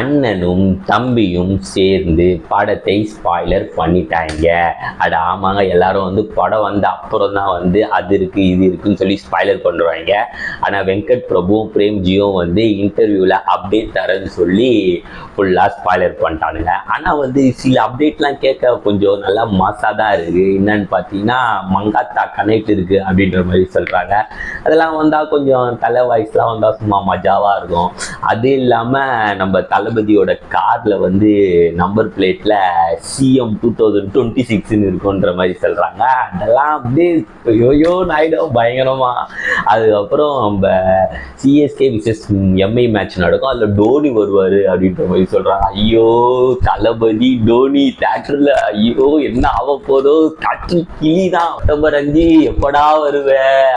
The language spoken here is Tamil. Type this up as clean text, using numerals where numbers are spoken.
அண்ணனும் தம்பியும் சேர்ந்து படத்தை ஸ்பாய்லர் பண்ணிட்டாங்க. அது ஆமாங்க, எல்லாரும் வந்து படம் வந்த அப்புறம் தான் வந்து அது இருக்கு இது இருக்குன்னு சொல்லி ஸ்பாய்லர் பண்ணுவாங்க. ஆனால் வெங்கட் பிரபுவும் பிரேம்ஜியும் வந்து இன்டர்வியூவில் அப்டேட் தரேன்னு சொல்லி ஃபுல்லாக ஸ்பாய்லர் பண்ணிட்டானுங்க. ஆனால் வந்து சில அப்டேட்லாம் கேட்க கொஞ்சம் நல்லா மாசாக தான் இருக்குது. என்னன்னு பார்த்தீங்கன்னா மங்காத்தா கனெக்ட் இருக்குது அப்படின்ற மாதிரி சொல்கிறாங்க. அதெல்லாம் வந்தால் கொஞ்சம் தலை வாய்ஸ்லாம் வந்தால் சும்மா மஜாவாக இருக்கும். அது இல்லாமல் நம்ம தளபதியோட கார்ல வந்து நம்பர் பிளேட்ல சிஎம் 2026 இருக்குன்ற மாதிரி சொல்றாங்க. அதெல்லாம் அப்படியே யோயோ நாயிடும் பயங்கரமா. அதுக்கப்புறம் நம்ம சிஎஸ்கே விசஸ் எம்ஐ மேட்ச் நடக்கும், அதுல டோனி வருவாரு அப்படின்ற மாதிரி சொல்றாங்க. ஐயோ தளபதி டோனி தியேட்டர்ல, ஐயோ என்ன ஆக போதோ, காற்று கிளி தான். செப்டம்பர் 5 எப்படா வருவேன்.